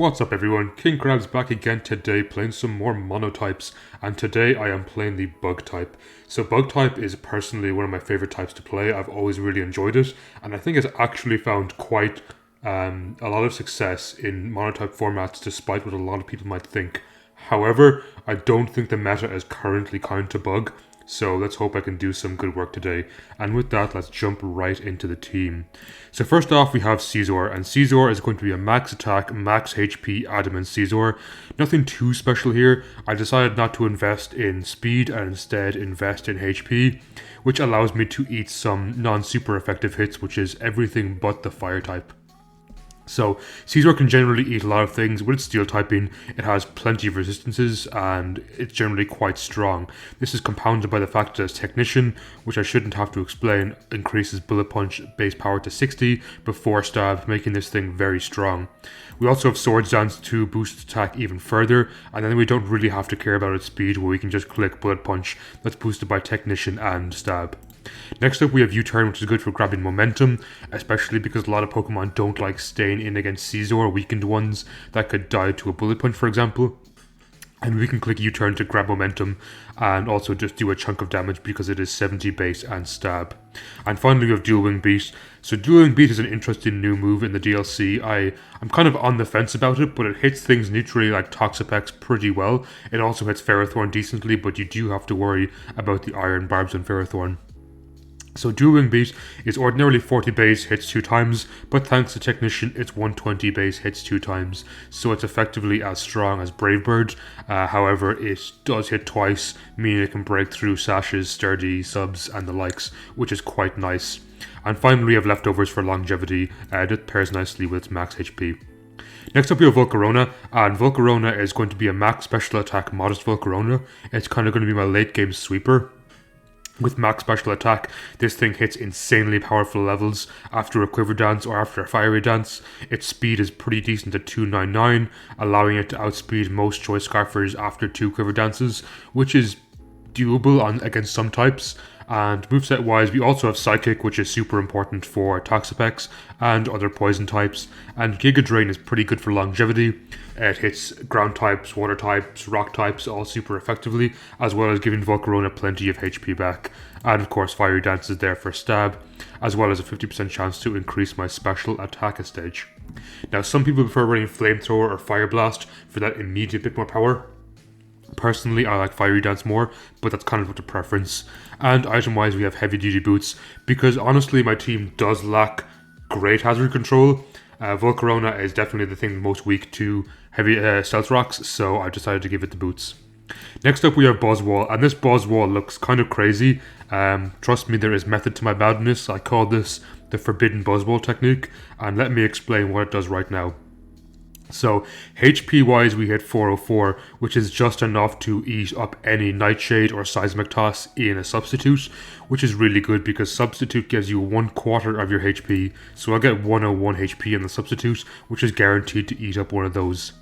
What's up everyone, King Crab's back again today playing some more monotypes, and today I am playing the bug type. So bug type is personally one of my favourite types to play. I've always really enjoyed it, and I think it's actually found quite a lot of success in monotype formats despite what a lot of people might think. However, I don't think the meta is currently kind to bug, so let's hope I can do some good work today. And with that, let's jump right into the team. So first off, we have Caesar, and Caesar is going to be a max attack, max HP adamant Caesar. Nothing too special here. I decided not to invest in speed and instead invest in HP, which allows me to eat some non-super effective hits, which is everything but the fire type. So, Caesar can generally eat a lot of things. With its steel typing, it has plenty of resistances and it's generally quite strong. This is compounded by the fact that its Technician, which I shouldn't have to explain, increases Bullet Punch base power to 60 before stab, making this thing very strong. We also have Swords Dance to boost its attack even further, and then we don't really have to care about its speed, where we can just click Bullet Punch that's boosted by Technician and stab. Next up we have U-Turn, which is good for grabbing momentum, especially because a lot of Pokemon don't like staying in against Caesar or weakened ones that could die to a Bullet Punch, for example. And we can click U-Turn to grab momentum and also just do a chunk of damage because it is 70 base and stab. And finally we have Dual Wing Beat. So Dual Wing Beat is an interesting new move in the DLC. I'm kind of on the fence about it, but it hits things neutrally like Toxapex pretty well. It also hits Ferrothorn decently, but you do have to worry about the Iron Barbs on Ferrothorn. So Dual Wing Beat is ordinarily 40 base, hits 2 times, but thanks to Technician it's 120 base, hits 2 times, so it's effectively as strong as Brave Bird. However, it does hit twice, meaning it can break through Sashes, Sturdy, Subs and the likes, which is quite nice. And finally we have Leftovers for longevity, that pairs nicely with its max HP. Next up we have Volcarona, and Volcarona is going to be a max special attack modest Volcarona. It's kind of going to be my late game sweeper. With max special attack, this thing hits insanely powerful levels after a Quiver Dance or after a Fiery Dance. Its speed is pretty decent at 299, allowing it to outspeed most Choice Scarfers after 2 Quiver Dances, which is doable against some types. And moveset wise, we also have Psychic, which is super important for Toxapex and other poison types. And Giga Drain is pretty good for longevity. It hits ground types, water types, rock types all super effectively, as well as giving Volcarona plenty of HP back. And of course Fiery Dance is there for stab, as well as a 50% chance to increase my special attack stage. Now some people prefer running Flamethrower or Fire Blast for that immediate bit more power. Personally, I like Fiery Dance more, but that's kind of up to preference. And item-wise, we have Heavy Duty Boots, because honestly, my team does lack great hazard control. Volcarona is definitely the thing most weak to heavy Stealth Rocks, so I decided to give it the boots. Next up, we have Buzzwall, and this Buzzwall looks kind of crazy. Trust me, there is method to my madness. I call this the Forbidden Buzzwall technique, and let me explain what it does right now. So, HP wise we hit 404, which is just enough to eat up any Nightshade or Seismic Toss in a Substitute, which is really good because Substitute gives you 1/4 of your HP, so I'll get 101 HP in the Substitute, which is guaranteed to eat up one of those.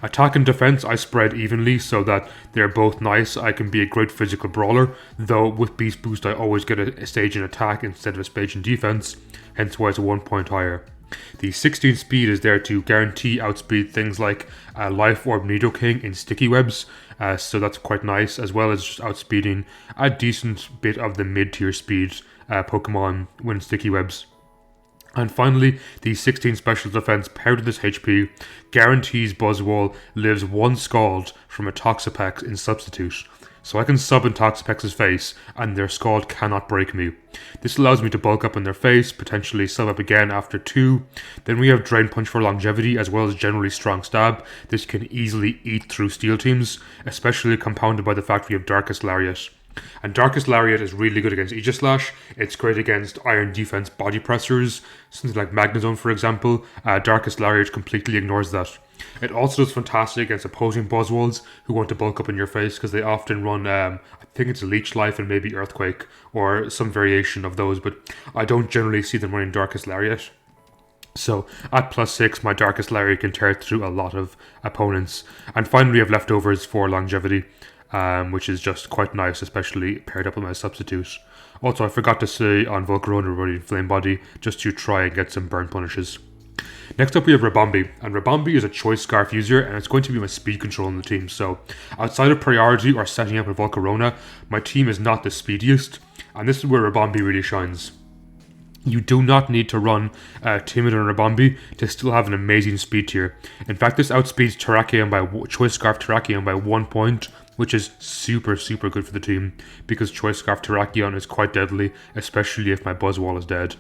Attack and defense I spread evenly so that they're both nice. I can be a great physical brawler, though with Beast Boost I always get a stage in attack instead of a stage in defense, hence why it's a 1 point higher. The 16 speed is there to guarantee outspeed things like Life Orb Nidoking in Sticky Webs, so that's quite nice, as well as just outspeeding a decent bit of the mid-tier speed Pokemon when Sticky Webs. And finally, the 16 special defense paired with this HP guarantees Buzzwall lives 1 Scald from a Toxapex in Substitute. So I can sub in Toxapex's face, and their Scald cannot break me. This allows me to bulk up in their face, potentially sub up again after 2. Then we have Drain Punch for longevity, as well as generally strong stab. This can easily eat through steel teams, especially compounded by the fact we have Darkest Lariat. And Darkest Lariat is really good against Aegislash. It's great against Iron Defense body pressers, something like Magnezone for example. Darkest Lariat completely ignores that. It also does fantastic against opposing Buzzwalls who want to bulk up in your face because they often run, I think it's Leech Life and maybe Earthquake or some variation of those, but I don't generally see them running Darkest Lariat. So at +6, my Darkest Lariat can tear through a lot of opponents. And finally we have Leftovers for longevity, which is just quite nice, especially paired up with my Substitute. Also, I forgot to say on Volcarona running Flame Body, just to try and get some burn punishes. Next up we have Rabombi, and Rabombi is a choice scarf user and it's going to be my speed control on the team. So outside of priority or setting up a Volcarona, my team is not the speediest, and this is where Rabombi really shines. You do not need to run Timid and Rabombi to still have an amazing speed tier. In fact, this outspeeds Choice Scarf Terrakion by 1 point, which is super good for the team, because Choice Scarf Terrakion is quite deadly, especially if my Buzzwole is dead.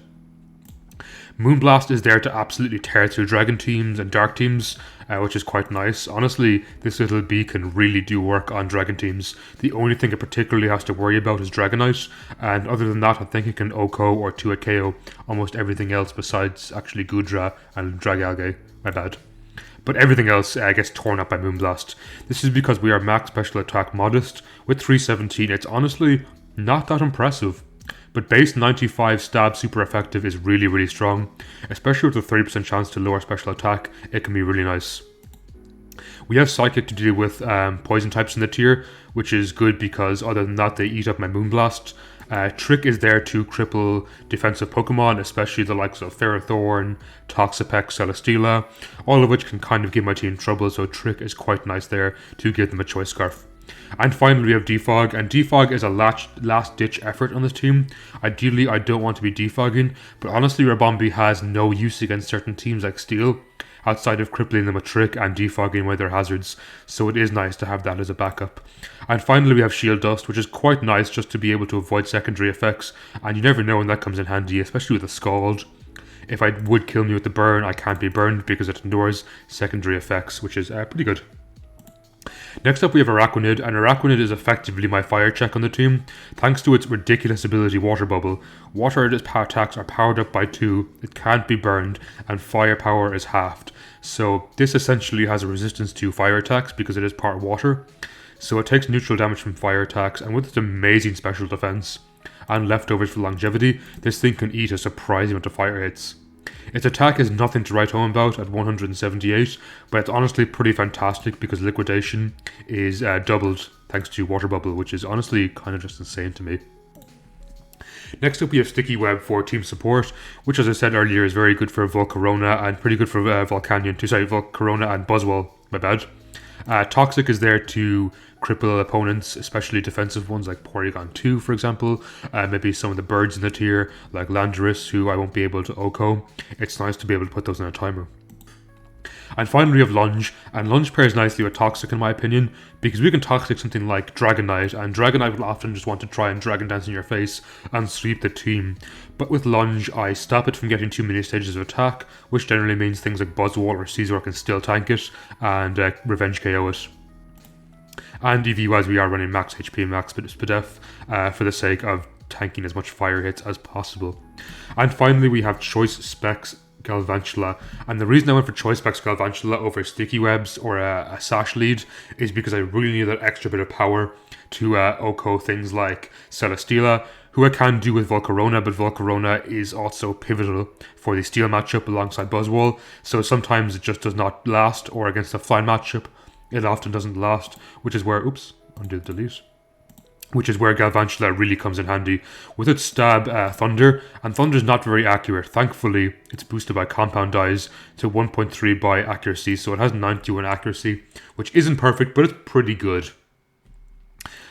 Moonblast is there to absolutely tear through Dragon teams and Dark teams, which is quite nice. Honestly, this little bee can really do work on Dragon teams. The only thing it particularly has to worry about is Dragonite, and other than that, I think it can OHKO or 2-hit KO almost everything else besides actually Goodra and Dragalge. My bad. But everything else gets torn up by Moonblast. This is because we are max special attack modest. With 317, it's honestly not that impressive. But base 95 stab super effective is really strong, especially with a 30% chance to lower special attack. It can be really nice. We have Psychic to deal with poison types in the tier, which is good because other than that they eat up my Moonblast. Trick is there to cripple defensive Pokemon, especially the likes of Ferrothorn, Toxapex, Celesteela, all of which can kind of give my team trouble, so Trick is quite nice there to give them a Choice Scarf. And finally we have Defog, and Defog is a last ditch effort on this team. Ideally I don't want to be defogging, but honestly Rabombi has no use against certain teams like Steel, outside of crippling them with Trick and defogging away their hazards, so it is nice to have that as a backup. And finally we have Shield Dust, which is quite nice just to be able to avoid secondary effects, and you never know when that comes in handy, especially with a Scald. If it would kill me with the burn, I can't be burned because it ignores secondary effects, which is pretty good. Next up we have Araquanid, and Araquanid is effectively my fire check on the team, thanks to its ridiculous ability Water Bubble. Water attacks are powered up by 2, it can't be burned, and firepower is halved. So this essentially has a resistance to fire attacks because it is part water. So it takes neutral damage from fire attacks, and with its amazing special defense and leftovers for longevity, this thing can eat a surprising amount of fire hits. Its attack is nothing to write home about at 178, but it's honestly pretty fantastic because liquidation is doubled thanks to Water Bubble, which is honestly kind of just insane to me. Next up we have Sticky Web for team support, which as I said earlier is very good for Volcarona and pretty good for Volcarona and Buzzwole, my bad. Toxic is there to cripple opponents, especially defensive ones like Porygon 2 for example, maybe some of the birds in the tier like Landorus who I won't be able to OHKO. It's nice to be able to put those in a timer. And finally we have Lunge, and Lunge pairs nicely with Toxic in my opinion, because we can Toxic something like Dragonite, and Dragonite will often just want to try and Dragon Dance in your face and sweep the team. But with Lunge, I stop it from getting too many stages of attack, which generally means things like Buzzwole or Scizor can still tank it and Revenge KO it. And EV-wise we are running max HP and max SPDF for the sake of tanking as much fire hits as possible. And finally we have Choice Specs Galvantula, and the reason I went for Choice Specs Galvantula over Sticky Webs or a Sash lead is because I really need that extra bit of power to OHKO things like Celesteela, who I can do with Volcarona, but Volcarona is also pivotal for the Steel matchup alongside Buzzwole, so sometimes it just does not last, or against a Flying matchup it often doesn't last, which is where, undo the delete. Which is where Galvantula really comes in handy. With its stab Thunder, and Thunder is not very accurate. Thankfully, it's boosted by Compound Dies to 1.3 by accuracy, so it has 91 accuracy, which isn't perfect, but it's pretty good.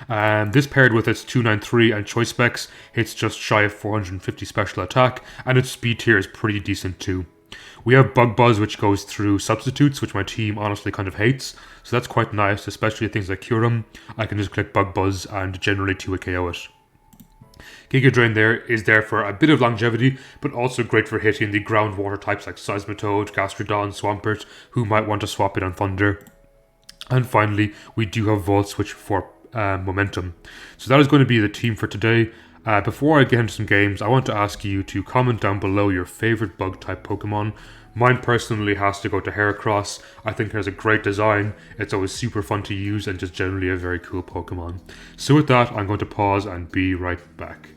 This paired with its 293 and Choice Specs hits just shy of 450 special attack, and its speed tier is pretty decent too. We have Bug Buzz, which goes through substitutes, which my team honestly kind of hates, so that's quite nice, especially things like Kyurem. I can just click Bug Buzz and generally 2-hit KO it. Giga Drain is there for a bit of longevity, but also great for hitting the groundwater types like Seismitoad, Gastrodon, Swampert, who might want to swap it on Thunder. And finally, we do have Volt Switch for momentum. So that is going to be the team for today. Before I get into some games, I want to ask you to comment down below your favourite bug-type Pokemon. Mine personally has to go to Heracross. I think it has a great design, it's always super fun to use, and just generally a very cool Pokemon. So with that, I'm going to pause and be right back.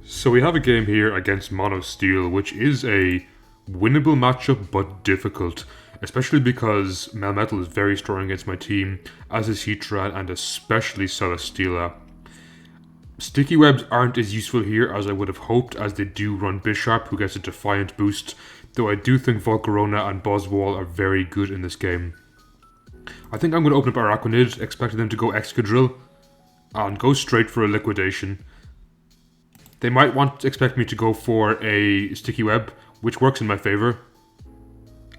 So we have a game here against Mono Steel, which is a winnable matchup, but difficult. Especially because Melmetal is very strong against my team, as is Heatran and especially Celesteela. Sticky Webs aren't as useful here as I would have hoped, as they do run Bisharp, who gets a Defiant boost though I do think Volcarona and Buzzwole are very good in this game. I think I'm going to open up Araquanid, expecting them to go Excadrill, and go straight for a Liquidation. They might expect me to go for a Sticky Web, which works in my favour,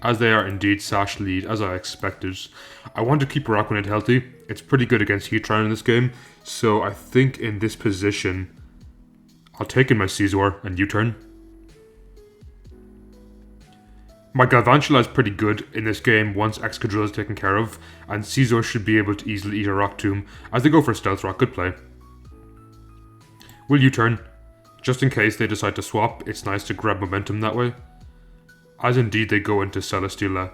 as they are indeed Sash lead, as I expected. I want to keep Araquanid healthy. It's pretty good against Heatran in this game, so I think in this position, I'll take in my Scizor and U-turn. My Galvantula is pretty good in this game once Excadrill is taken care of, and Scizor should be able to easily eat a Rock Tomb as they go for Stealth Rock. Good play. Will U-turn. Just in case they decide to swap, it's nice to grab momentum that way. As indeed they go into Celesteela.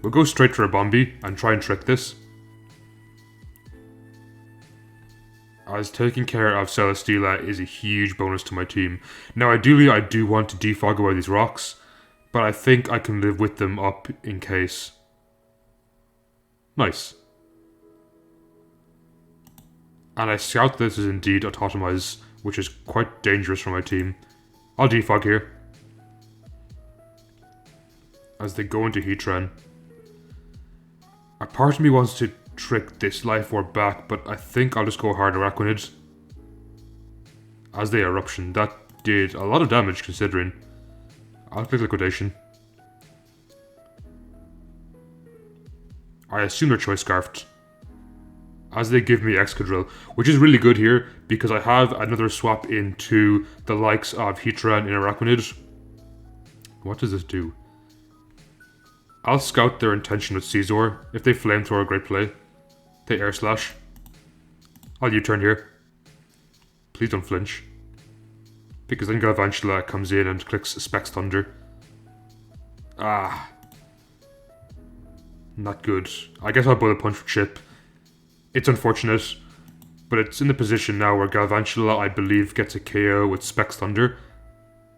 We'll go straight for a Bombi and try and trick this. As taking care of Celesteela is a huge bonus to my team. Now ideally I do want to defog away these rocks, but I think I can live with them up in case. Nice. And I scout this is indeed a Totemize, which is quite dangerous for my team. I'll defog here. As they go into Heatran. A part of me wants to trick this Life Orb back, but I think I'll just go hard Araquanid. As they Eruption, that did a lot of damage considering. I'll click Liquidation. I assume they're Choice Scarfed. As they give me Excadrill, which is really good here because I have another swap into the likes of Heatran and Araquanid. What does this do? I'll scout their intention with Scizor. If they Flamethrower, great play. They Air Slash. I'll U-turn here. Please don't flinch. Because then Galvantula comes in and clicks Specs Thunder. Ah. Not good. I guess I'll Bullet Punch for Chip. It's unfortunate, but it's in the position now where Galvantula, I believe, gets a KO with Specs Thunder,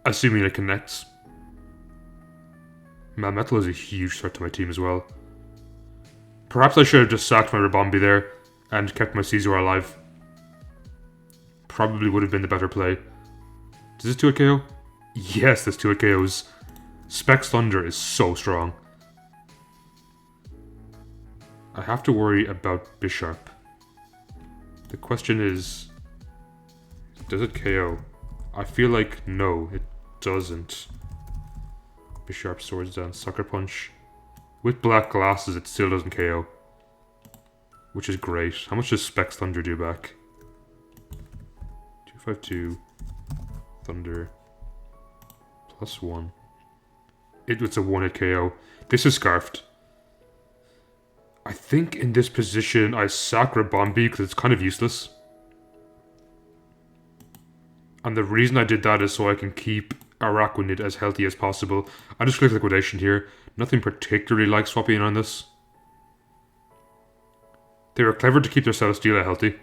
assuming it connects. Melmetal is a huge threat to my team as well. Perhaps I should have just sacked my Ribombee there and kept my Scizor alive. Probably would have been the better play. Does this do a KO? Yes, this 2 KOs. Specs Thunder is so strong. I have to worry about Bisharp. The question is, does it KO? I feel like no, it doesn't. Bisharp Swords Dance, Sucker Punch. With Black Glasses, it still doesn't KO. Which is great. How much does Specs Thunder do back? 252. Thunder. +1. It's a 1-hit KO. This is Scarfed. I think in this position I sack Ribombee because it's kind of useless. And the reason I did that is so I can keep Araquanid as healthy as possible. I just click Liquidation here. Nothing particularly like swapping on this. They were clever to keep their Celesteela healthy,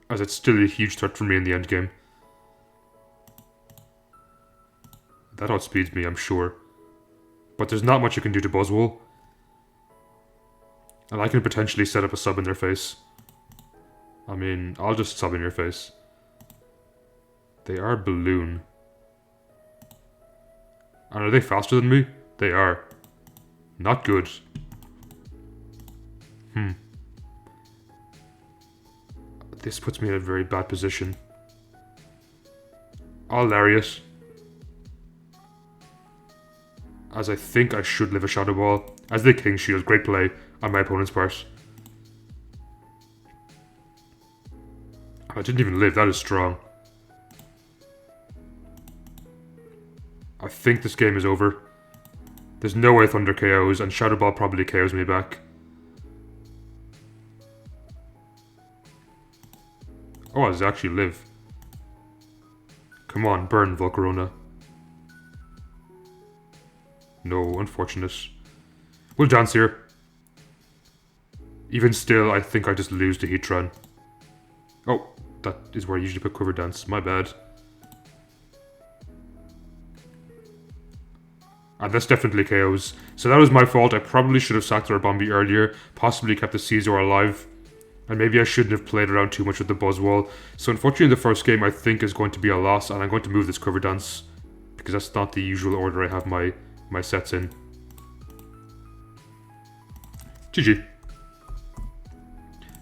as it's still a huge threat for me in the end game. That outspeeds me, I'm sure. But there's not much you can do to Buzzwole. And I can potentially set up a sub in their face. I mean, I'll just sub in your face. They are Balloon. And are they faster than me? They are. Not good. This puts me in a very bad position. I'll Lariat. As I think I should live a Shadow Ball. As the King Shield, great play on my opponent's part. I didn't even live, that is strong. I think this game is over. There's no way Thunder KOs, and Shadow Ball probably KOs me back. Oh, does it actually live? Come on, burn, Volcarona. No, unfortunate. We'll dance here. Even still, I think I just lose to Heatran. Oh, that is where I usually put Quiver Dance. My bad. And this definitely KOs. So that was my fault. I probably should have sacked our Ribombee earlier. Possibly kept the Scizor alive. And maybe I shouldn't have played around too much with the Buzzwole. So unfortunately the first game I think is going to be a loss, and I'm going to move this Quiver Dance, because that's not the usual order I have my sets in. GG.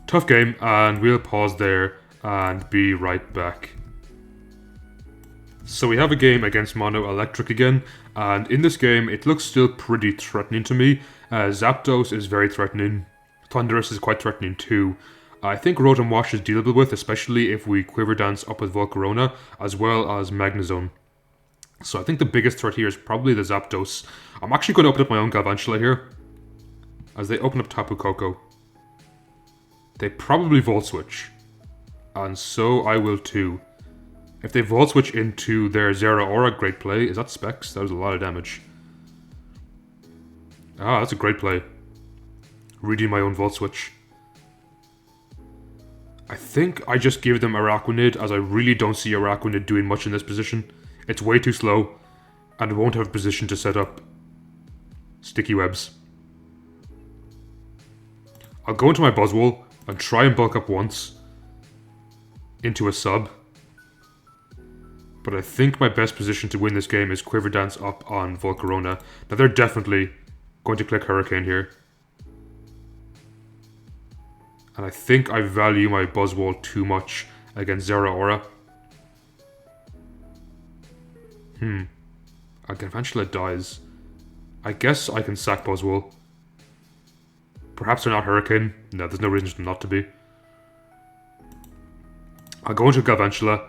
Tough game, and we'll pause there and be right back. So we have a game against Mono Electric again, and in this game it looks still pretty threatening to me. Zapdos is very threatening. Thundurus is quite threatening too. I think Rotom Wash is dealable with, especially if we Quiver Dance up with Volcarona, as well as Magnezone. So I think the biggest threat here is probably the Zapdos. I'm actually going to open up my own Galvantula here, as they open up Tapu Koko. They probably Volt Switch, and so I will too. If they Volt Switch into their Zeraora, great play. Is that Specs? That was a lot of damage. Ah, that's a great play. Reading my own Volt Switch. I think I just give them Araquanid, as I really don't see Araquanid doing much in this position. It's way too slow, and it won't have position to set up sticky webs. I'll go into my Buzzwole and try and bulk up once into a sub. But I think my best position to win this game is Quiver Dance up on Volcarona. Now they're definitely going to click Hurricane here. And I think I value my Buzzwole too much against Zeraora. Galvantula dies. I guess I can sack Buzzwole. Perhaps they're not Hurricane. No, there's no reason for them not to be. I'll go into Galvantula.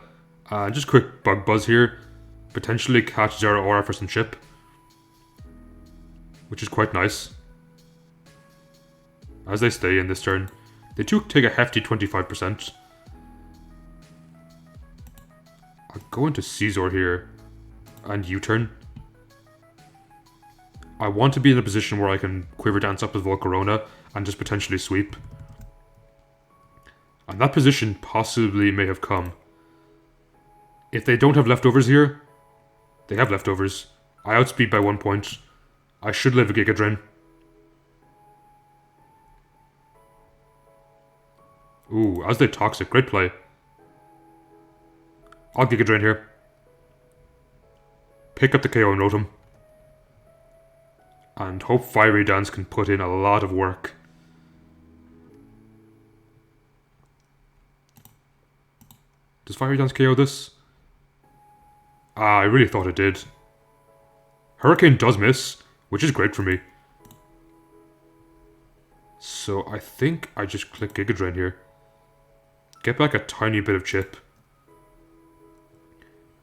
Just quick Bug Buzz here. Potentially catch Zeraora for some chip, which is quite nice. As they stay in this turn. They do take a hefty 25%. I'll go into Scizor here and U-turn. I want to be in a position where I can Quiver Dance up with Volcarona and just potentially sweep. And that position possibly may have come. If they don't have leftovers here, they have leftovers. I outspeed by 1 point. I should live a Giga Drain. Ooh, as they Toxic, great play. I'll Giga Drain here. Pick up the KO and Rotom. And hope Fiery Dance can put in a lot of work. Does Fiery Dance KO this? Ah, I really thought it did. Hurricane does miss, which is great for me. So I think I just click Giga Drain here. Get back a tiny bit of chip.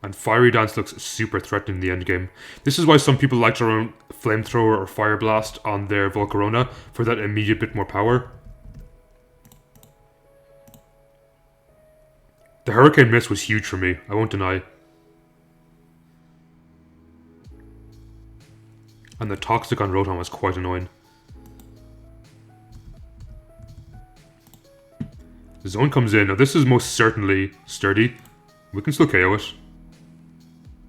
And Fiery Dance looks super threatening in the endgame. This is why some people like to run Flamethrower or Fire Blast on their Volcarona for that immediate bit more power. The Hurricane miss was huge for me, I won't deny. And the Toxic on Rotom was quite annoying. The Zone comes in. Now this is most certainly sturdy. We can still KO it.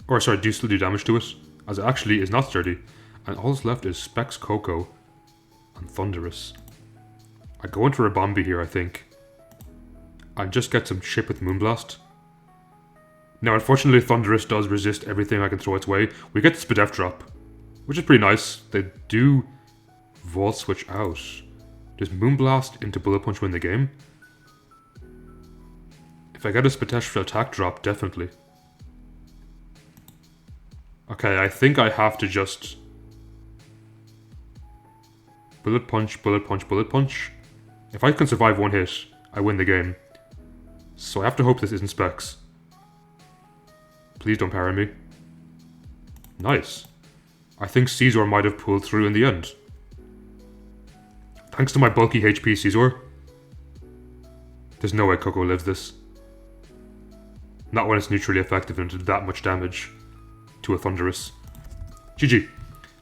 Or sorry, still do damage to it. As it actually is not sturdy. And all that's left is Specs Coco and Thundurus. I go into Ribombee here, I think. And just get some chip with Moonblast. Now unfortunately Thundurus does resist everything I can throw its way. We get the Spadef drop, which is pretty nice. They do Volt Switch out. Does Moonblast into Bullet Punch win the game? If I get a Spateshra attack drop, definitely. Okay, I think I have to just Bullet Punch, Bullet Punch, Bullet Punch. If I can survive one hit, I win the game. So I have to hope this isn't Specs. Please don't parry me. Nice. I think Scizor might have pulled through in the end. Thanks to my bulky HP, Scizor. There's no way Coco lives this. Not when it's neutrally effective and did that much damage to a Thundurus. GG.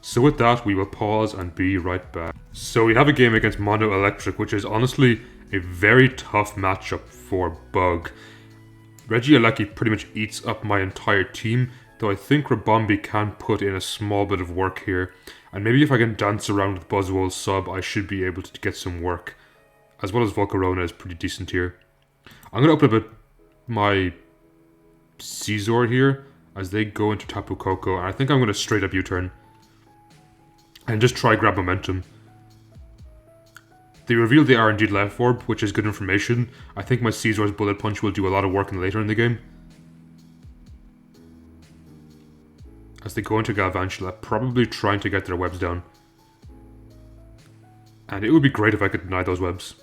So with that, we will pause and be right back. So we have a game against Mono Electric, which is honestly a very tough matchup for Bug. Regieleki pretty much eats up my entire team, though I think Ribombee can put in a small bit of work here. And maybe if I can dance around with Buzzwole's sub, I should be able to get some work as well as Volcarona is pretty decent here. I'm going to open up my Scizor here as they go into Tapu Koko, and I think I'm going to straight up U-turn and just try grab momentum. They revealed they are indeed Life Orb, which is good information. I think my Scizor's Bullet Punch will do a lot of work later in the game. As they go into Galvantula, probably trying to get their webs down. And it would be great if I could deny those webs.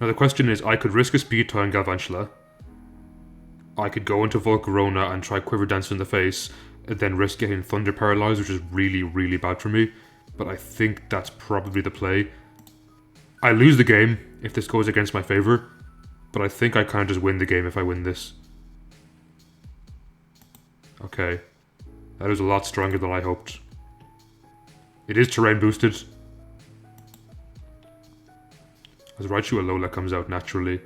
Now the question is, I could risk a Speed Tie on Galvantula. I could go into Volcarona and try Quiver Dance in the face, and then risk getting Thunder Paralyzed, which is really, really bad for me. But I think that's probably the play. I lose the game if this goes against my favour, but I think I kind of just win the game if I win this. Okay, that is a lot stronger than I hoped. It is terrain boosted. As Raichu Alola comes out naturally.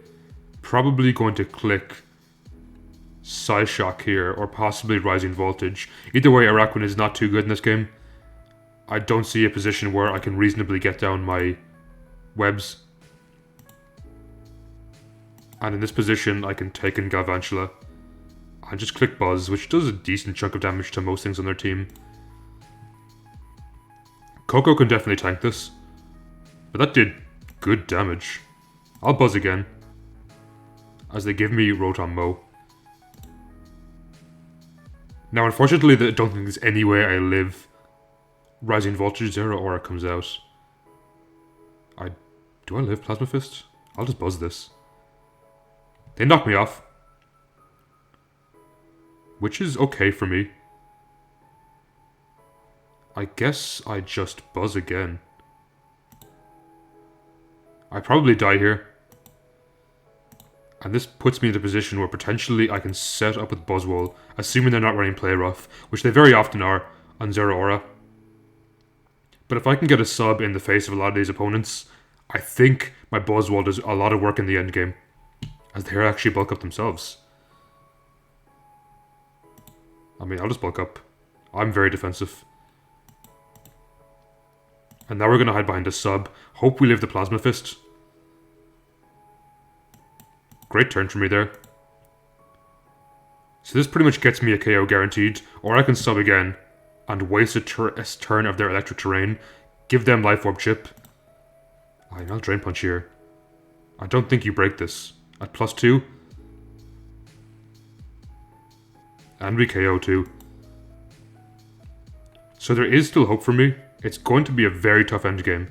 Probably going to click Psyshock here, or possibly Rising Voltage. Either way, Araquanid is not too good in this game. I don't see a position where I can reasonably get down my webs. And in this position, I can take in Galvantula and just click Buzz, which does a decent chunk of damage to most things on their team. Koko can definitely tank this, but that did good damage. I'll Buzz again, as they give me Rotom Mow. Now, unfortunately, I don't think there's any way I live. Rising Voltage, Zero Aura comes out. Do I live Plasma Fist? I'll just Buzz this. They knock me off, which is okay for me. I guess I just Buzz again. I probably die here. And this puts me in a position where potentially I can set up with Buzzwole, assuming they're not running Play Rough, which they very often are on Zero Aura. But if I can get a sub in the face of a lot of these opponents, I think my Buzzwole does a lot of work in the end game, as they actually bulk up themselves. I mean, I'll just bulk up. I'm very defensive. And now we're going to hide behind a sub. Hope we live the Plasma Fist. Great turn for me there. So this pretty much gets me a KO guaranteed. Or I can sub again and waste a turn of their electric terrain. Give them Life Orb Chip. I'll Drain Punch here. I don't think you break this. At +2. And we KO too. So there is still hope for me. It's going to be a very tough endgame.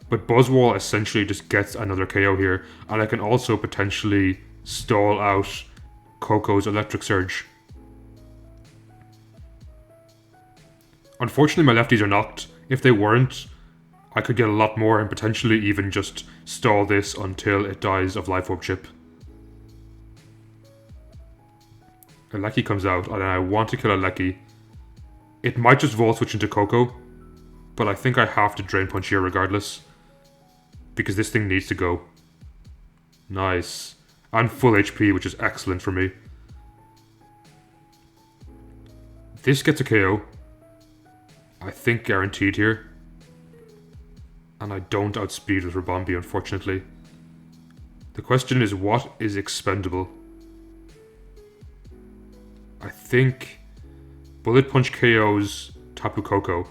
But Buzzwole essentially just gets another KO here. And I can also potentially stall out Koko's Electric Surge. Unfortunately, my lefties are knocked. If they weren't, I could get a lot more and potentially even just stall this until it dies of Life Orb Chip. Alecki comes out, and I want to kill Alecki. It might just Volt Switch into Koko, but I think I have to Drain Punch here regardless, because this thing needs to go. Nice. And full HP, which is excellent for me. This gets a KO. I think guaranteed here. And I don't outspeed with Ribombee, unfortunately. The question is, what is expendable? I think Bullet Punch KOs Tapu Koko,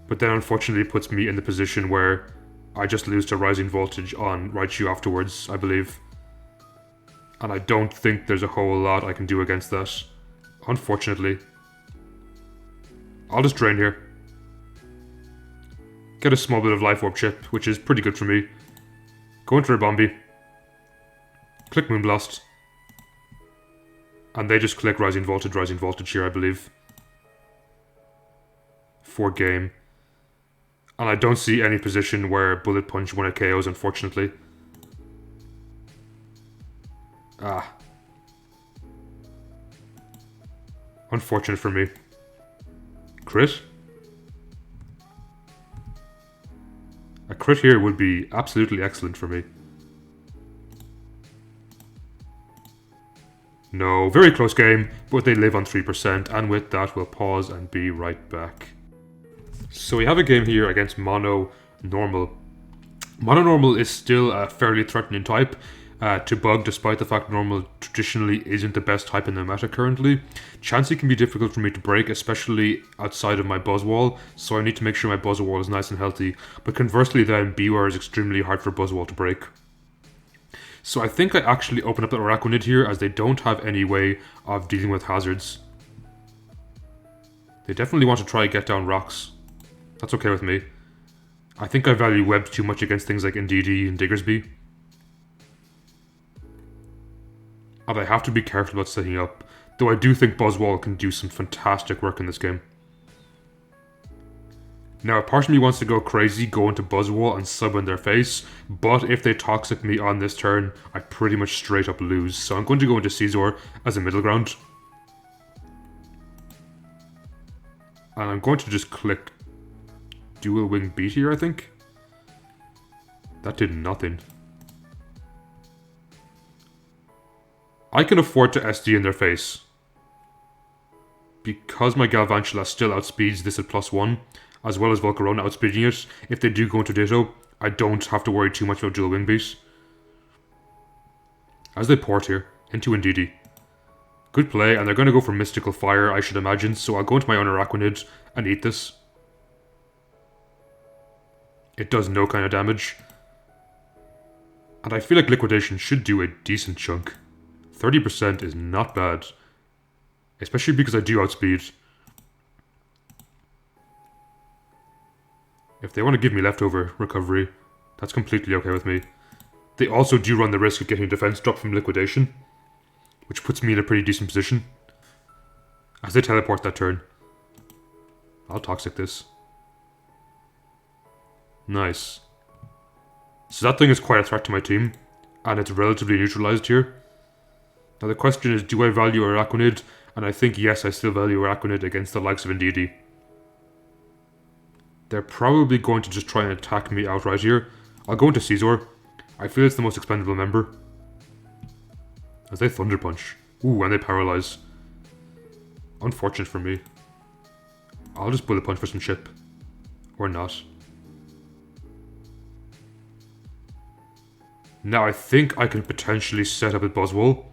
but then unfortunately puts me in the position where I just lose to Rising Voltage on Raichu afterwards, I believe. And I don't think there's a whole lot I can do against that, unfortunately. I'll just Drain here. Get a small bit of Life Orb Chip, which is pretty good for me. Go into Ribombee. Click Moonblast. And they just click Rising Voltage here, I believe. For game. And I don't see any position where Bullet Punch when it KOs, unfortunately. Unfortunate for me. Crit? A crit here would be absolutely excellent for me. No, very close game, but they live on 3%, and with that we'll pause and be right back. So we have a game here against Mono Normal Mononormal is still a fairly threatening type to bug, despite the fact normal traditionally isn't the best type in the meta currently. Chansey can be difficult for me to break, especially outside of my Buzzwall, so I need to make sure my Buzzwall is nice and healthy. But conversely then, Beware is extremely hard for Buzzwall to break. So I think I actually open up the Araquanid here, as they don't have any way of dealing with hazards. They definitely want to try and get down rocks. That's okay with me. I think I value webs too much against things like Indeedee and Diggersby. And I have to be careful about setting up, though I do think Buzzwall can do some fantastic work in this game. Now, a part of me wants to go crazy, go into Buzzwall and sub in their face, but if they Toxic me on this turn, I pretty much straight up lose. So I'm going to go into Scizor as a middle ground. And I'm going to just click Dual Wing Beat here, I think. That did nothing. I can afford to SD in their face. Because my Galvantula still outspeeds this at +1, as well as Volcarona outspeeding it, if they do go into Ditto, I don't have to worry too much about Dual Wing Beat. As they port here, into Indeedee. Good play, and they're going to go for Mystical Fire, I should imagine, so I'll go into my own Araquanid and eat this. It does no kind of damage. And I feel like Liquidation should do a decent chunk. 30% is not bad. Especially because I do outspeed. If they want to give me leftover recovery, that's completely okay with me. They also do run the risk of getting defense drop from Liquidation, which puts me in a pretty decent position. As they teleport that turn. I'll Toxic this. Nice. So that thing is quite a threat to my team, and it's relatively neutralized here. Now the question is, do I value Araquanid? And I think yes, I still value Araquanid against the likes of Indeedee. They're probably going to just try and attack me outright here. I'll go into Scizor. I feel it's the most expendable member. As they Thunder Punch. Ooh, and they Paralyze. Unfortunate for me. I'll just Bullet Punch for some chip. Or not. Now I think I can potentially set up a Buzzwole.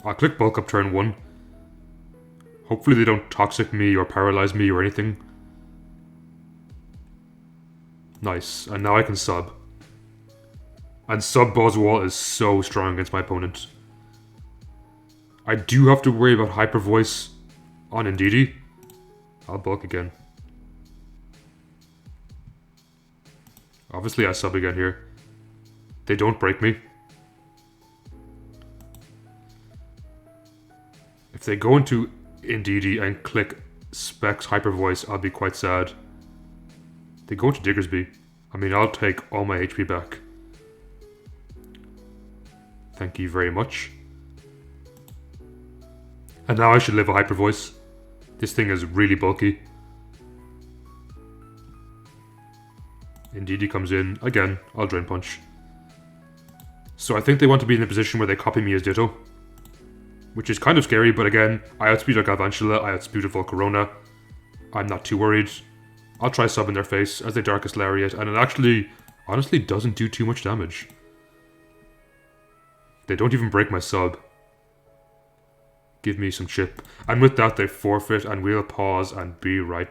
I'll click Bulk Up turn 1. Hopefully they don't Toxic me or Paralyze me or anything. Nice, and now I can sub. And sub Buzzwole is so strong against my opponent. I do have to worry about Hyper Voice on Indeedee. I'll bulk again. Obviously I sub again here. They don't break me. If they go into Indeedee and click Specs Hyper Voice, I'll be quite sad. They go into Diggersby. I mean, I'll take all my HP back. Thank you very much. And now I should live a Hyper Voice. This thing is really bulky. Indeedee comes in. Again, I'll Drain Punch. So I think they want to be in a position where they copy me as Ditto. Which is kind of scary, but again, I outspeed a Galvantula, I outspeed a Volcarona. I'm not too worried. I'll try sub in their face as they Darkest Lariat, and it actually, honestly, doesn't do too much damage. They don't even break my sub. Give me some chip. And with that, they forfeit, and we'll pause and be right.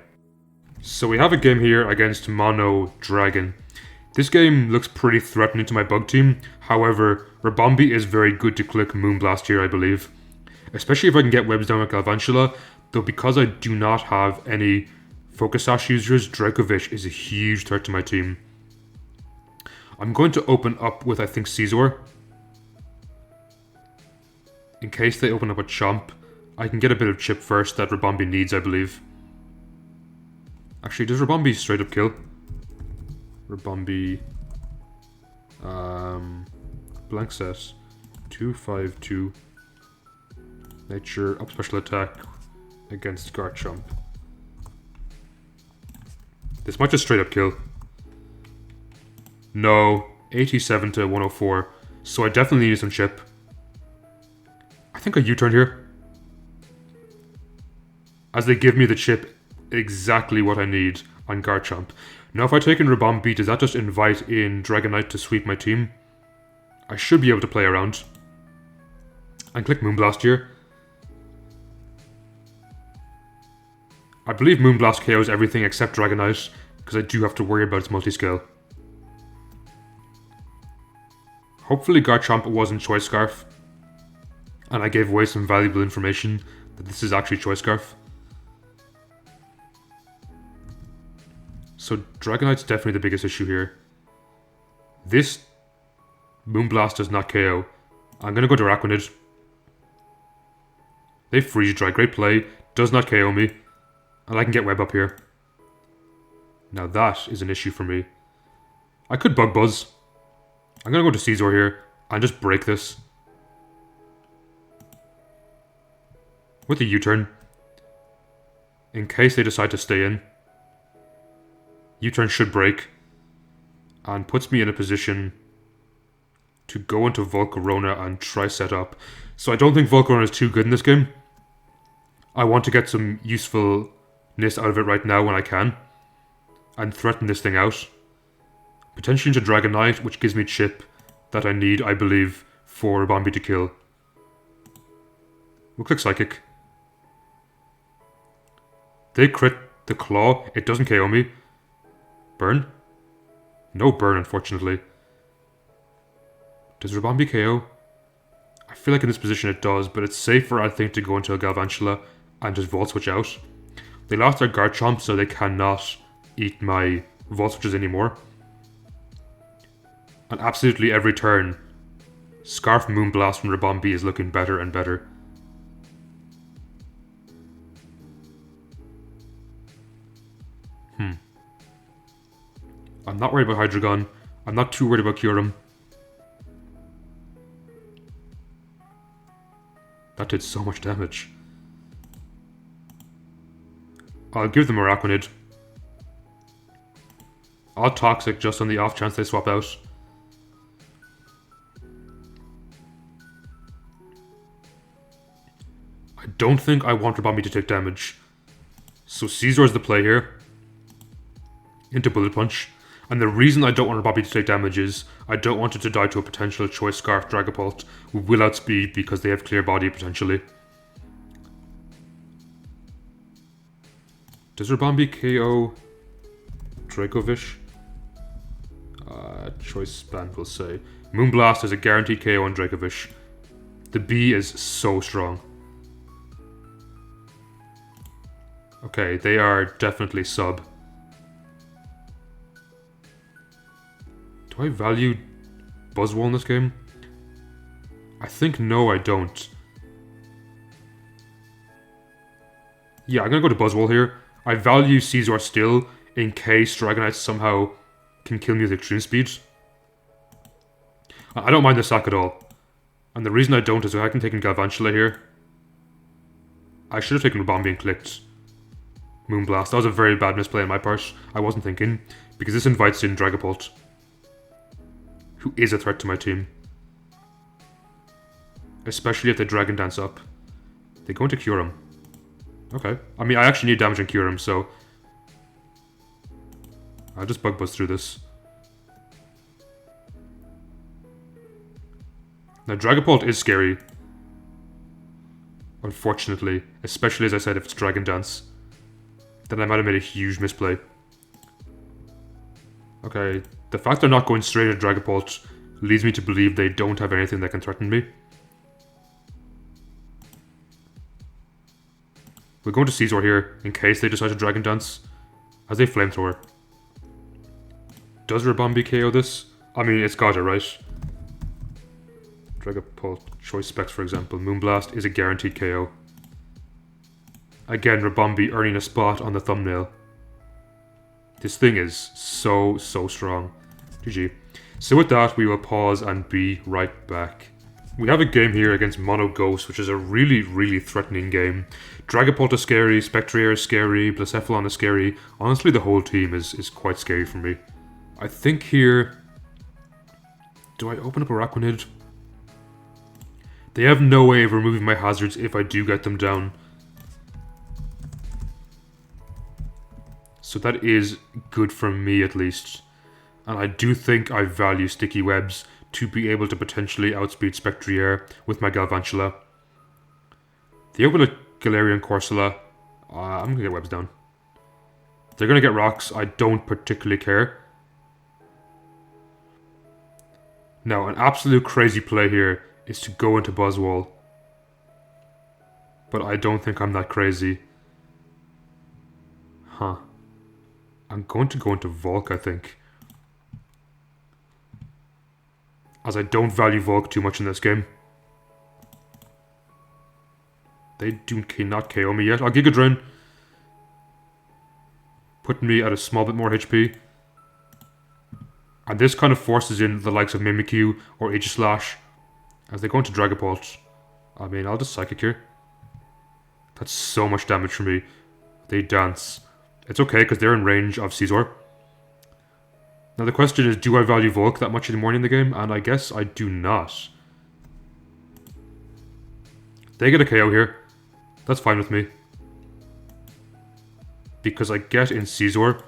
So we have a game here against Mono Dragon. This game looks pretty threatening to my bug team. However, Rabombi is very good to click Moonblast here, I believe. Especially if I can get webs down with Galvantula, though because I do not have any Focus Sash users, Dracovish is a huge threat to my team. I'm going to open up with, I think, Scizor. In case they open up a Chomp, I can get a bit of chip first that Rabombi needs, I believe. Actually, does Rabombi straight up kill? Rabombi... blank set. 252. Nature, up special attack against Garchomp. This might just straight up kill. No, 87 to 104. So I definitely need some chip. I think I U-turn here. As they give me the chip exactly what I need on Garchomp. Now if I take in Ribombee, does that just invite in Dragonite to sweep my team? I should be able to play around. And click Moonblast here. I believe Moonblast KOs everything except Dragonite, because I do have to worry about its multi-scale. Hopefully Garchomp wasn't Choice Scarf, and I gave away some valuable information that this is actually Choice Scarf. So Dragonite's definitely the biggest issue here. This Moonblast does not KO. I'm going to go to Araquanid. They Freeze Dry, great play, does not KO me. And I can get Web up here. Now that is an issue for me. I could Bug Buzz. I'm going to go to Scizor here and just break this. With a U-turn. In case they decide to stay in. U-turn should break. And puts me in a position to go into Volcarona and try set up. So I don't think Volcarona is too good in this game. I want to get some usefulness out of it right now when I can. And threaten this thing out. Potentially into Dragonite, which gives me chip that I need, I believe, for Ribombee to kill. We'll click Psychic. They crit the Claw. It doesn't KO me. Burn? No burn, unfortunately. Does Ribombee KO? I feel like in this position it does, but it's safer, I think, to go into a Galvantula and just Volt Switch out. They lost their Garchomp, so they cannot eat my Volt Switches anymore. And absolutely every turn, Scarf Moonblast from Ribombee is looking better and better. I'm not worried about Hydreigon. I'm not too worried about Kyurem. That did so much damage. I'll give them Araquanid. I'll Toxic just on the off chance they swap out. I don't think I want Ribombee to take damage. So Scizor is the play here. Into Bullet Punch. And the reason I don't want Ribombee to take damage is I don't want it to die to a potential Choice Scarf Dragapult who will outspeed because they have Clear Body potentially. Does Ribombee KO Dracovish? Choice Band will say. Moonblast is a guaranteed KO on Dracovish. The B is so strong. Okay, they are definitely sub. Do I value Buzzwole in this game? I think no, I don't. Yeah, I'm gonna go to Buzzwole here. I value Scizor still in case Dragonite somehow can kill me with extreme speed. I don't mind the sack at all. And the reason I don't is I can take in Galvantula here. I should have taken Ribombee and clicked Moonblast. That was a very bad misplay on my part. I wasn't thinking. Because this invites in Dragapult, who is a threat to my team. Especially if they Dragon Dance up. They go into Kyurem. Okay. I mean, I actually need damage on Kyurem, so I'll just Bug Buzz through this. Now, Dragapult is scary. Unfortunately. Especially, as I said, if it's Dragon Dance. Then I might have made a huge misplay. Okay. The fact they're not going straight at Dragapult leads me to believe they don't have anything that can threaten me. We'll go into Scizor here, in case they decide to Dragon Dance. As a Flamethrower. Does Ribombee KO this? I mean, it's got it, right? Dragapult, Choice Specs, for example. Moonblast is a guaranteed KO. Again, Ribombee earning a spot on the thumbnail. This thing is so strong. GG. So with that, we will pause and be right back. We have a game here against Mono Ghost, which is a really threatening game. Dragapult is scary, Spectrier is scary, Blacephalon is scary. Honestly, the whole team is quite scary for me. I think here... Do I open up Araquanid? They have no way of removing my hazards if I do get them down. So So that is good for me at least. And I do think I value Sticky Webs to be able to potentially outspeed Spectrier with my Galvantula. The Overlook Galarian Corsola, I'm gonna get Webs down. They're gonna get rocks, I don't particularly care. Now, an absolute crazy play here is to go into Buzzwole. But I don't think I'm that crazy. Huh. I'm going to go into Volk, I think. As I don't value Volk too much in this game. They do not KO me yet. I'll Giga Drain. Putting me at a small bit more HP. And this kind of forces in the likes of Mimikyu or Aegislash as they go into Dragapult. I mean, I'll just Psychic here. That's so much damage for me. They dance. It's okay because they're in range of Scizor. Now the question is, do I value Volk that much anymore in the game? And I guess I do not. They get a KO here. That's fine with me. Because I get in Scizor.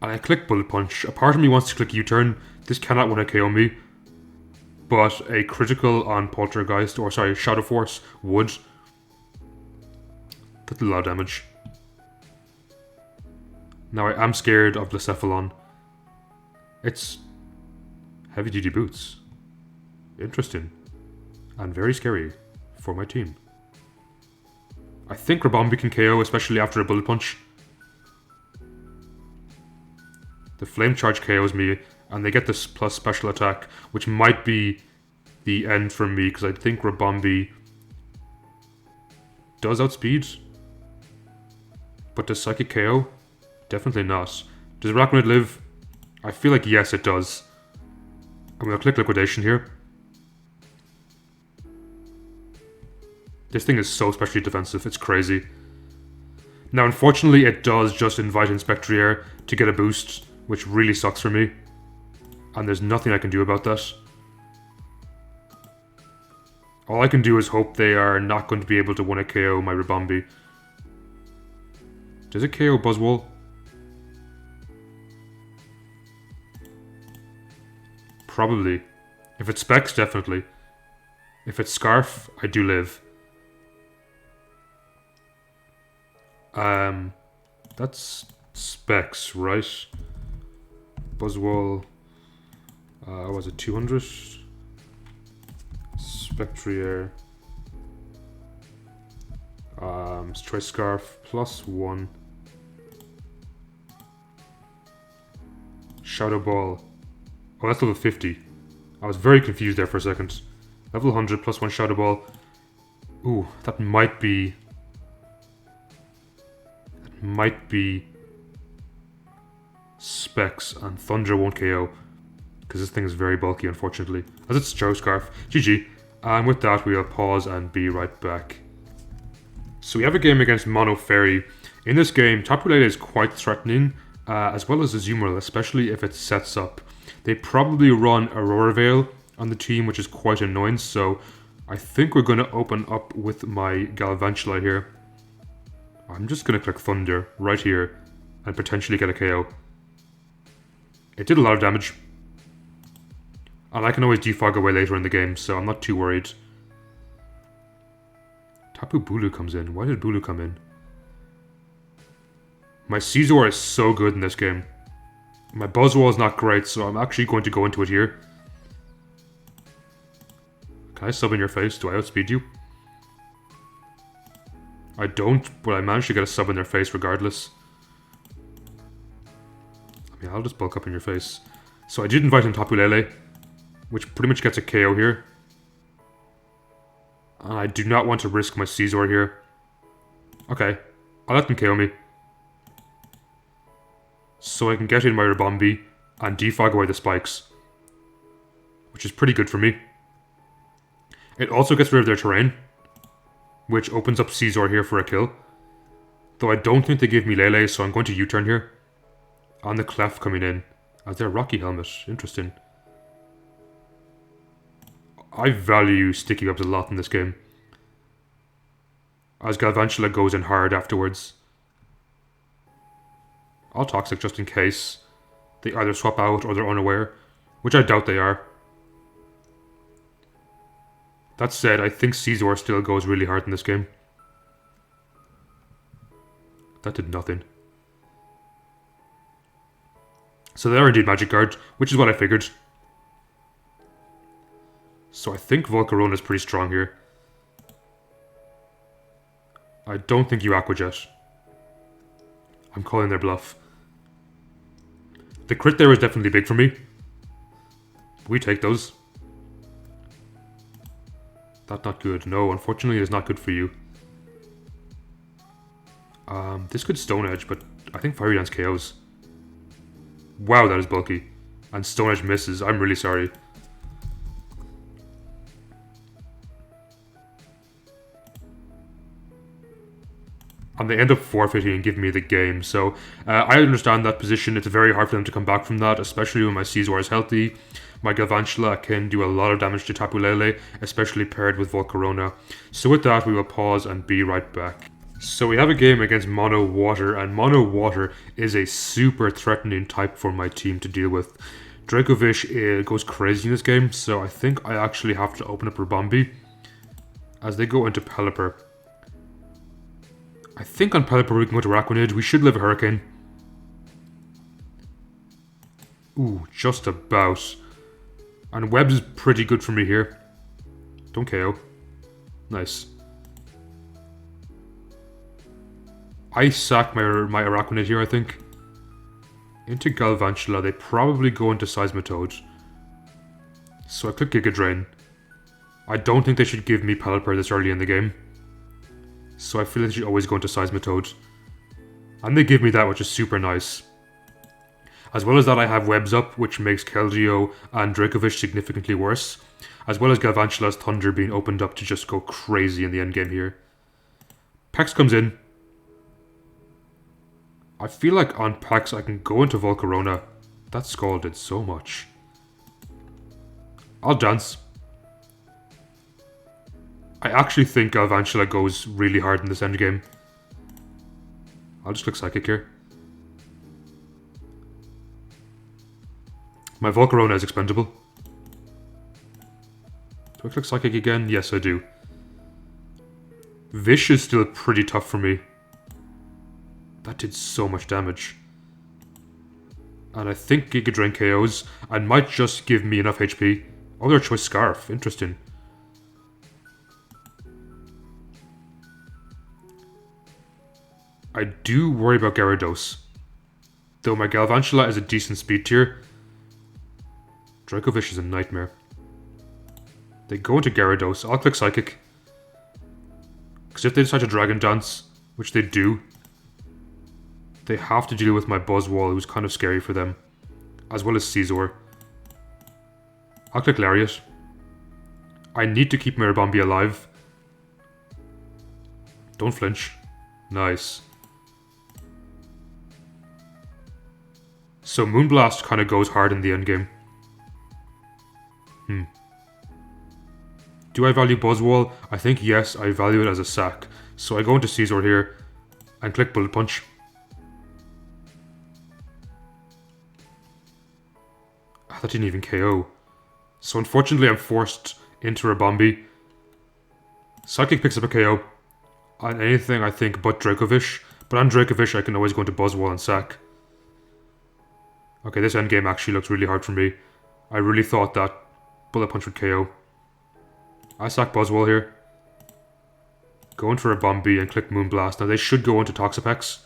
And I click Bullet Punch. A part of me wants to click U-turn. This cannot win a KO me. But a critical on Poltergeist, or sorry, Shadow Force would. That's a lot of damage. Now I am scared of Blacephalon. It's heavy duty boots. Interesting. And very scary for my team. I think Rabombi can KO, especially after a Bullet Punch. The Flame Charge KOs me, and they get this plus special attack, which might be the end for me, because I think Rabombi does outspeed. But does Psychic KO? Definitely not. Does Arachnoid live? I feel like yes, it does. I'm going to click Liquidation here. This thing is so specially defensive, it's crazy. Now, unfortunately, it does just invite in Spectrier to get a boost, which really sucks for me. And there's nothing I can do about that. All I can do is hope they are not going to be able to win a KO my Rabombi. Does it KO Buzzwole? Probably. If it's Specs, definitely. If it's Scarf, I do live. That's Specs, right? Buzzwole. Was it 200? Spectrier. Choice Scarf +1. Shadow Ball. Oh, that's level 50. I was very confused there for a second. Level 100 +1 Shadow Ball. Ooh, that might be... Specs, and Tundra won't KO. Because this thing is very bulky, unfortunately. As it's Joe Scarf. GG. And with that, we'll pause and be right back. So we have a game against Mono Fairy. In this game, Tapu Lele is quite threatening, as well as Azumarill, especially if it sets up. They probably run Aurora Veil on the team, which is quite annoying, so I think we're going to open up with my Galvantula here. I'm just going to click Thunder right here and potentially get a KO. It did a lot of damage. And I can always defog away later in the game, so I'm not too worried. Tapu Bulu comes in. Why did Bulu come in? My Scizor is so good in this game. My Buzzwole is not great, so I'm actually going to go into it here. Can I sub in your face? Do I outspeed you? I don't, but I managed to get a sub in their face regardless. I mean, I'll just bulk up in your face. So I did invite in Tapu Lele, which pretty much gets a KO here. And I do not want to risk my Scizor here. Okay, I'll let them KO me. So I can get in my Rabombi and defog away the spikes. Which is pretty good for me. It also gets rid of their terrain, which opens up Scizor here for a kill. Though I don't think they give me Lele, so I'm going to U-turn here. On the Clef coming in. As their Rocky Helmet. Interesting. I value Sticky Webs a lot in this game. As Galvantula goes in hard afterwards. I'll Toxic just in case they either swap out or they're unaware, which I doubt they are. That said, I think Caesar still goes really hard in this game. That did nothing. So they are indeed Magic Guard, which is what I figured. So I think Volcarona is pretty strong here. I don't think you Aqua Jet. I'm calling their bluff. The crit there is definitely big for me. We take those. That's not good. No, unfortunately it is not good for you. This could Stone Edge, but I think Fiery Dance KOs. Wow, that is bulky. And Stone Edge misses. I'm really sorry. And they end up forfeiting and giving me the game. So I understand that position. It's very hard for them to come back from that, especially when my Caesar is healthy. My Galvantula can do a lot of damage to Tapu Lele, especially paired with Volcarona. So with that, we will pause and be right back. So we have a game against Mono Water, and Mono Water is a super threatening type for my team to deal with. Dracovish goes crazy in this game, so I think I actually have to open up Ribombee as they go into Pelipper. I think on Pelipper we can go to Araquanid. We should live a Hurricane. Ooh, just about. And Webs is pretty good for me here. Don't KO. Nice. I sack my Araquanid here, I think. Into Galvantula. They probably go into Seismitoad. So I click Giga Drain. I don't think they should give me Pelipper this early in the game. So I feel like they should always go into Seismitoad. And they give me that, which is super nice. As well as that, I have Webs up, which makes Keldeo and Dracovish significantly worse. As well as Galvantula's Tundra being opened up to just go crazy in the endgame here. Pex comes in. I feel like on Pex I can go into Volcarona. That Skull did so much. I'll dance. I actually think Galvantula goes really hard in this endgame. I'll just click Psychic here. My Volcarona is expendable. Do I click Psychic again? Yes, I do. Vish is still pretty tough for me. That did so much damage. And I think Giga Drain KOs and might just give me enough HP. Other choice Scarf. Interesting. I do worry about Gyarados. Though my Galvantula is a decent speed tier. Dracovish is a nightmare. They go into Gyarados. I'll click Psychic. Because if they decide to Dragon Dance, which they do, they have to deal with my Buzzwole, who's kind of scary for them. As well as Caesar. I'll click Lariat. I need to keep my Ribombee alive. Don't flinch. Nice. So Moonblast kind of goes hard in the endgame. Do I value Buzzwole? I think yes, I value it as a sack. So I go into Caesar here and click Bullet Punch. That didn't even KO. So unfortunately I'm forced into Ribombee. Psychic picks up a KO on anything I think but Dracovish. But on Dracovish I can always go into Buzzwole and sack. Okay, this endgame actually looks really hard for me. I really thought that Bullet Punch would KO. I sack Buzzwole here. Go in for a Ribombee and click Moonblast. Now they should go into Toxapex,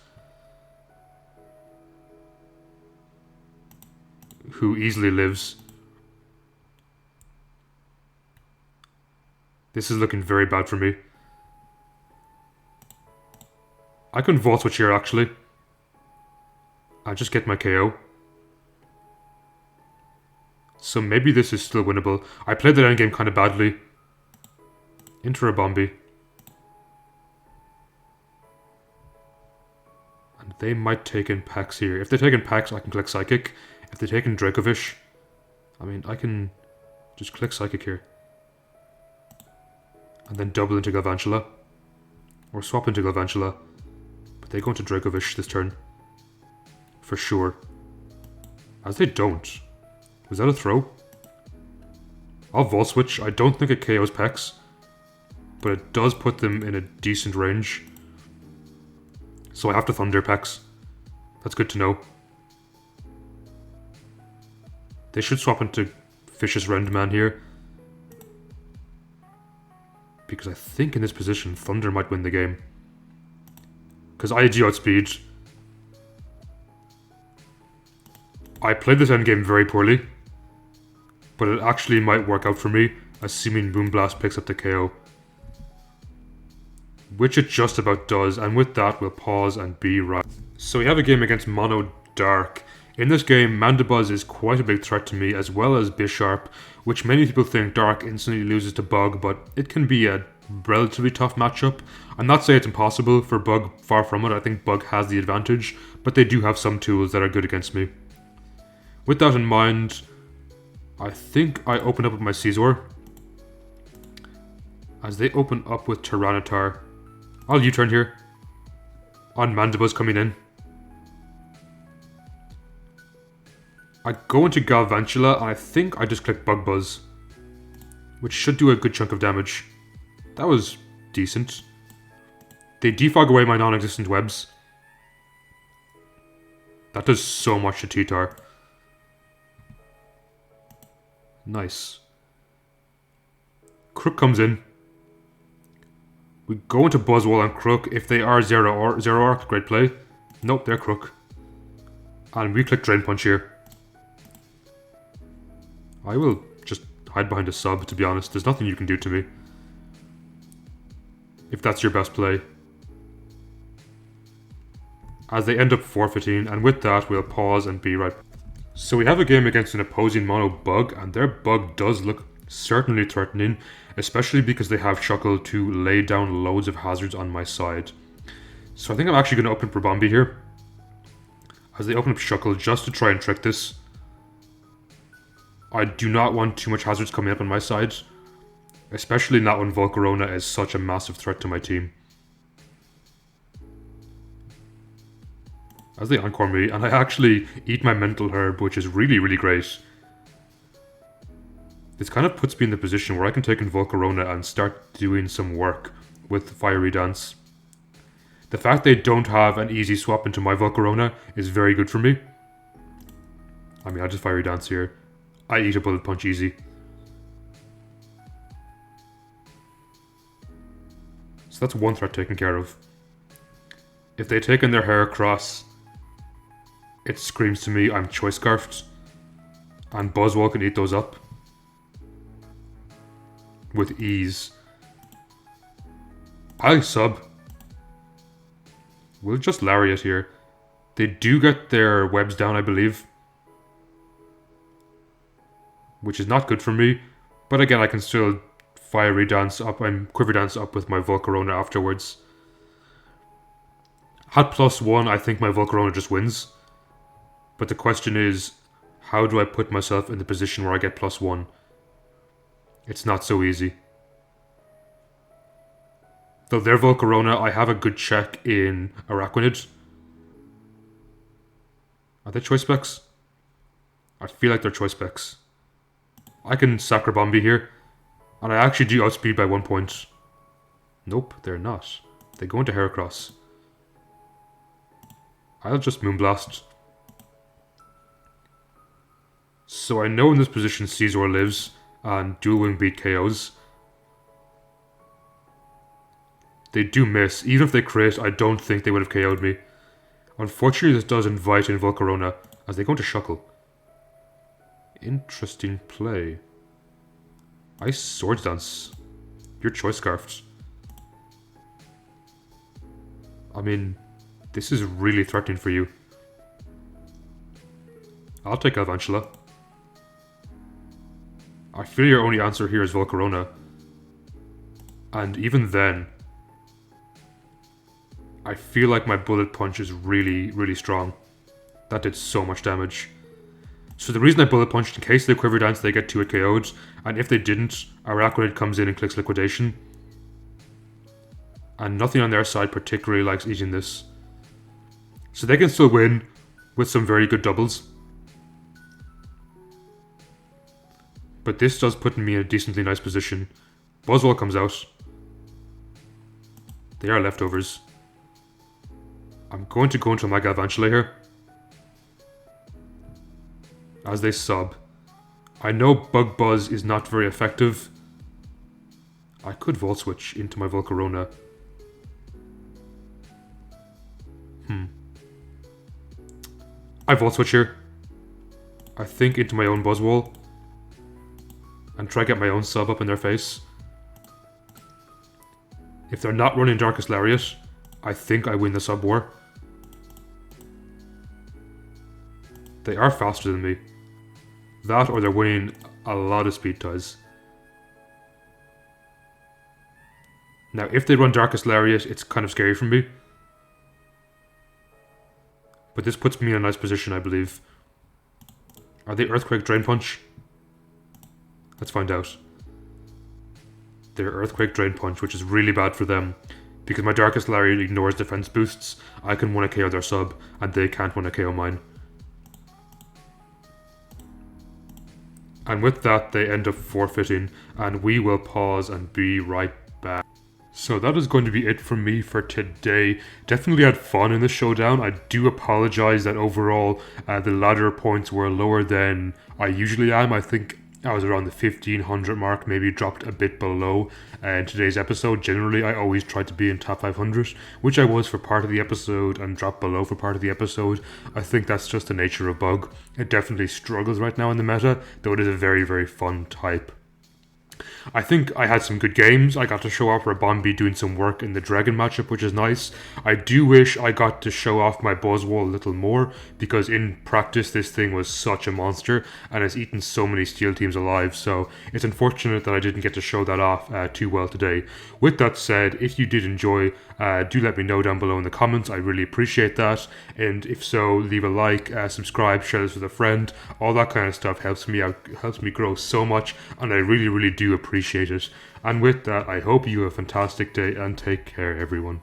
who easily lives. This is looking very bad for me. I can Volt Switch here actually. I'll just get my KO. So maybe this is still winnable. I played that endgame kind of badly. Into Ribombee. And they might take in Pax here. If they take in Pax, I can click Psychic. If they take in Dracovish, I mean, I can just click Psychic here. And then double into Galvantula. Or swap into Galvantula. But they go into Dracovish this turn. for sure. As they don't. Was that a throw? I'll Volt Switch. I don't think it KOs Pex, but it does put them in a decent range. So I have to Thunder Pex. That's good to know. They should swap into Vicious Rendman here, because I think in this position Thunder might win the game. Because I outspeed. I played this endgame very poorly, but it actually might work out for me, assuming Moonblast picks up the KO. Which it just about does, and with that we'll pause and be right. So we have a game against Mono Dark. In this game, Mandibuzz is quite a big threat to me, as well as Bisharp, which many people think Dark instantly loses to Bug, but it can be a relatively tough matchup. I'm not saying it's impossible for Bug, far from it. I think Bug has the advantage, but they do have some tools that are good against me. With that in mind, I think I open up with my Scizor. As they open up with Tyranitar, I'll U-turn here on Mandibuzz coming in. I go into Galvantula, and I think I just click Bug Buzz, which should do a good chunk of damage. That was decent. They defog away my non-existent webs. That does so much to T-Tar. Nice. Crook comes in. We go into Buzzwole and Crook. If they are Zero Arc, great play. Nope, they're Crook. And we click Drain Punch here. I will just hide behind a sub, to be honest. There's nothing you can do to me, if that's your best play. As they end up forfeiting, and with that we'll pause and be right. So we have a game against an opposing Mono Bug, and their Bug does look certainly threatening, especially because they have Shuckle to lay down loads of hazards on my side. So I think I'm actually going to open for Bombi here, as they open up Shuckle just to try and trick this. I do not want too much hazards coming up on my side, especially not when Volcarona is such a massive threat to my team. As they Encore me, and I actually eat my Mental Herb, which is really, really great. This kind of puts me in the position where I can take in Volcarona and start doing some work with Fiery Dance. The fact they don't have an easy swap into my Volcarona is very good for me. I mean, I just Fiery Dance here. I eat a Bullet Punch easy. So that's one threat taken care of. If they take in their Heracross, it screams to me I'm Choice Scarfed, and Buzzwole can eat those up with ease. I'll sub. We'll just Lariat here. They do get their webs down, I believe, which is not good for me, but again I can still Fiery Dance up and Quiver Dance up with my Volcarona afterwards. At +1, I think my Volcarona just wins. But the question is, how do I put myself in the position where I get +1? It's not so easy. Though their Volcarona, I have a good check in Araquanid. Are they Choice Specs? I feel like they're Choice Specs. I can Sacre Bombi here, and I actually do outspeed by 1 point. Nope, they're not. They go into Heracross. I'll just Moonblast. So I know in this position Scizor lives, and Dual Wing beat KOs. They do miss. Even if they crit, I don't think they would have KO'd me. Unfortunately, this does invite in Volcarona, as they go into Shuckle. Interesting play. Ice Swords Dance. You're Choice Scarfed. I mean, this is really threatening for you. I'll take Galvantula. I feel your only answer here is Volcarona. And even then, I feel like my Bullet Punch is really, really strong. That did so much damage. So the reason I Bullet Punched, in case they Quiver Dance, they get 2-hit KO'd. And if they didn't, Araquanid comes in and clicks Liquidation. And nothing on their side particularly likes eating this. So they can still win, with some very good doubles. But this does put me in a decently nice position. Buzzwole comes out. They are leftovers. I'm going to go into my Galvantula here. As they sub. I know Bug Buzz is not very effective. I could Volt Switch into my Volcarona. I Volt Switch here. I think into my own Buzzwole. And try to get my own sub up in their face. If they're not running Darkest Lariat, I think I win the sub war. They are faster than me. That or they're winning a lot of speed ties. Now if they run Darkest Lariat, it's kind of scary for me. But this puts me in a nice position, I believe. Are they Earthquake Drain Punch? Let's find out. They're Earthquake Drain Punch, which is really bad for them. Because my Darkest Lariat ignores defense boosts, I can 1 KO their sub, and they can't 1 KO mine. And with that, they end up forfeiting, and we will pause and be right back. So that is going to be it from me for today. Definitely had fun in the showdown. I do apologize that overall the ladder points were lower than I usually am. I think I was around the 1500 mark, maybe dropped a bit below in today's episode. Generally, I always try to be in top 500, which I was for part of the episode and dropped below for part of the episode. I think that's just the nature of Bug. It definitely struggles right now in the meta, though it is a very, very fun type. I think I had some good games. I got to show off Rabombi doing some work in the Dragon matchup, which is nice. I do wish I got to show off my Buzzwole a little more, because in practice this thing was such a monster and has eaten so many Steel teams alive, so it's unfortunate that I didn't get to show that off too well today. With that said, if you did enjoy, do let me know down below in the comments. I really appreciate that, and if so, leave a like, subscribe, share this with a friend. All that kind of stuff helps me out, helps me grow so much, and I really, really do appreciate it. And with that, I hope you have a fantastic day and take care, everyone.